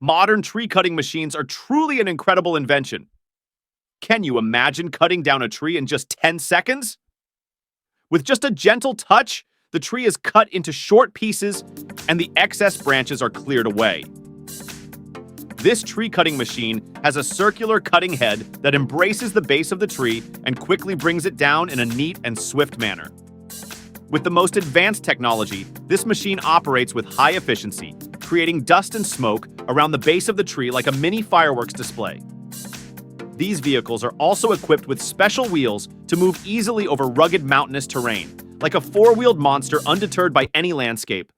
Modern tree cutting machines are truly an incredible invention. Can you imagine cutting down a tree in just 10 seconds? With just a gentle touch, the tree is cut into short pieces and the excess branches are cleared away. This tree cutting machine has a circular cutting head that embraces the base of the tree and quickly brings it down in a neat and swift manner. With the most advanced technology, this machine operates with high efficiency, creating dust and smoke around the base of the tree like a mini fireworks display. These vehicles are also equipped with special wheels to move easily over rugged mountainous terrain, like a four-wheeled monster undeterred by any landscape.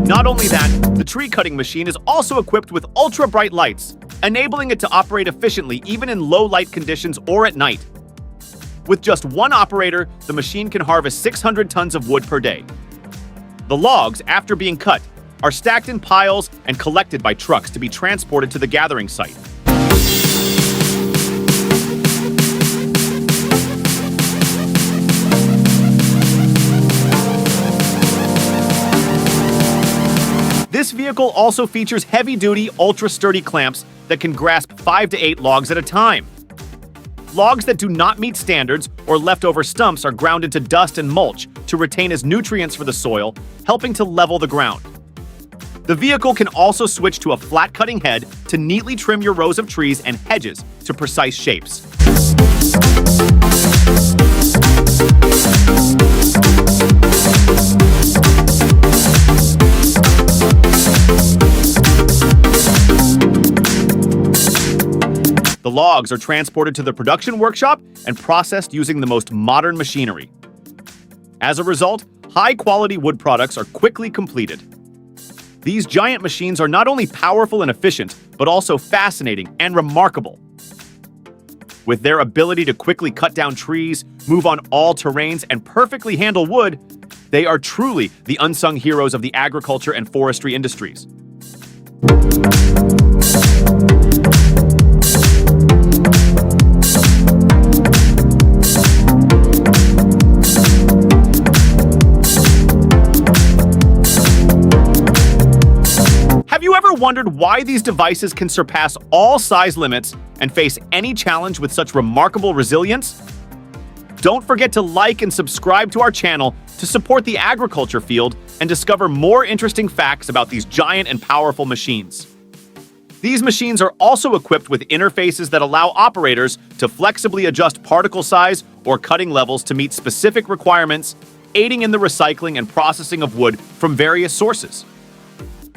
Not only that, the tree cutting machine is also equipped with ultra-bright lights, enabling it to operate efficiently even in low light conditions or at night. With just one operator, the machine can harvest 600 tons of wood per day. The logs, after being cut, are stacked in piles and collected by trucks to be transported to the gathering site. This vehicle also features heavy-duty, ultra-sturdy clamps that can grasp 5 to 8 logs at a time. Logs that do not meet standards or leftover stumps are ground into dust and mulch to retain as nutrients for the soil, helping to level the ground. The vehicle can also switch to a flat cutting head to neatly trim your rows of trees and hedges to precise shapes. The logs are transported to the production workshop and processed using the most modern machinery. As a result, high-quality wood products are quickly completed. These giant machines are not only powerful and efficient, but also fascinating and remarkable. With their ability to quickly cut down trees, move on all terrains, and perfectly handle wood, they are truly the unsung heroes of the agriculture and forestry industries. Have you ever wondered why these devices can surpass all size limits and face any challenge with such remarkable resilience? Don't forget to like and subscribe to our channel to support the agriculture field and discover more interesting facts about these giant and powerful machines. These machines are also equipped with interfaces that allow operators to flexibly adjust particle size or cutting levels to meet specific requirements, aiding in the recycling and processing of wood from various sources.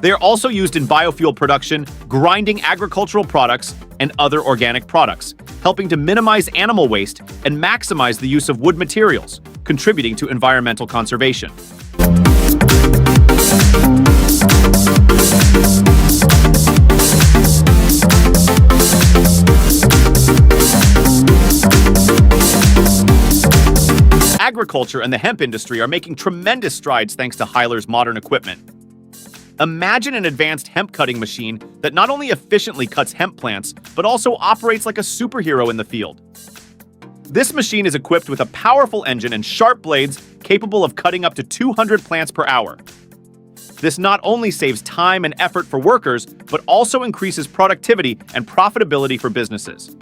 They are also used in biofuel production, grinding agricultural products, and other organic products, helping to minimize animal waste and maximize the use of wood materials, contributing to environmental conservation. Agriculture and the hemp industry are making tremendous strides thanks to Hyler's modern equipment. Imagine an advanced hemp cutting machine that not only efficiently cuts hemp plants, but also operates like a superhero in the field. This machine is equipped with a powerful engine and sharp blades capable of cutting up to 200 plants per hour. This not only saves time and effort for workers, but also increases productivity and profitability for businesses.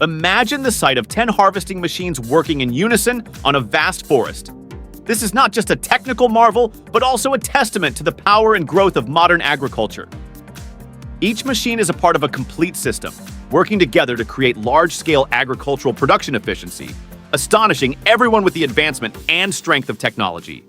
Imagine the sight of 10 harvesting machines working in unison on a vast forest. This is not just a technical marvel, but also a testament to the power and growth of modern agriculture. Each machine is a part of a complete system, working together to create large-scale agricultural production efficiency, astonishing everyone with the advancement and strength of technology.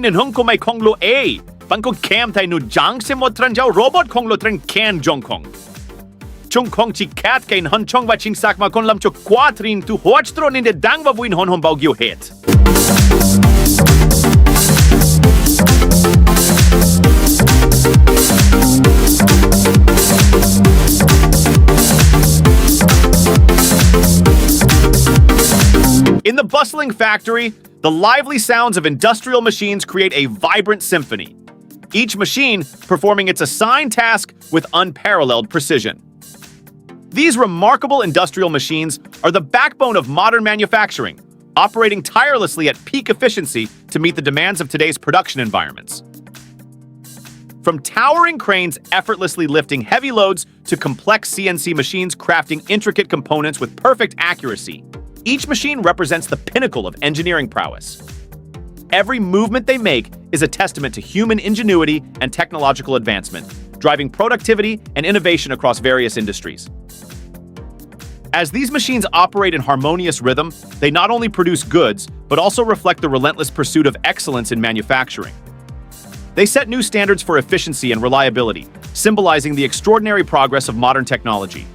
Nin hong ko may kong lo a, pang ko cam tay nu jang se mo tran jau robot kong lo tran can jong kong. Chung kong chi cat kain han chong va ching sak ma kon lam cho quatrin tu hoch tron in de dang va vuin hon hon bau gyo het. bustling factory, the lively sounds of industrial machines create a vibrant symphony, each machine performing its assigned task with unparalleled precision. These remarkable industrial machines are the backbone of modern manufacturing, operating tirelessly at peak efficiency to meet the demands of today's production environments. From towering cranes effortlessly lifting heavy loads to complex CNC machines crafting intricate components with perfect accuracy, each machine represents the pinnacle of engineering prowess. Every movement they make is a testament to human ingenuity and technological advancement, driving productivity and innovation across various industries. As these machines operate in harmonious rhythm, they not only produce goods, but also reflect the relentless pursuit of excellence in manufacturing. They set new standards for efficiency and reliability, symbolizing the extraordinary progress of modern technology.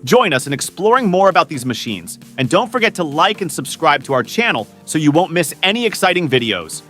Join us in exploring more about these machines, and don't forget to like and subscribe to our channel so you won't miss any exciting videos.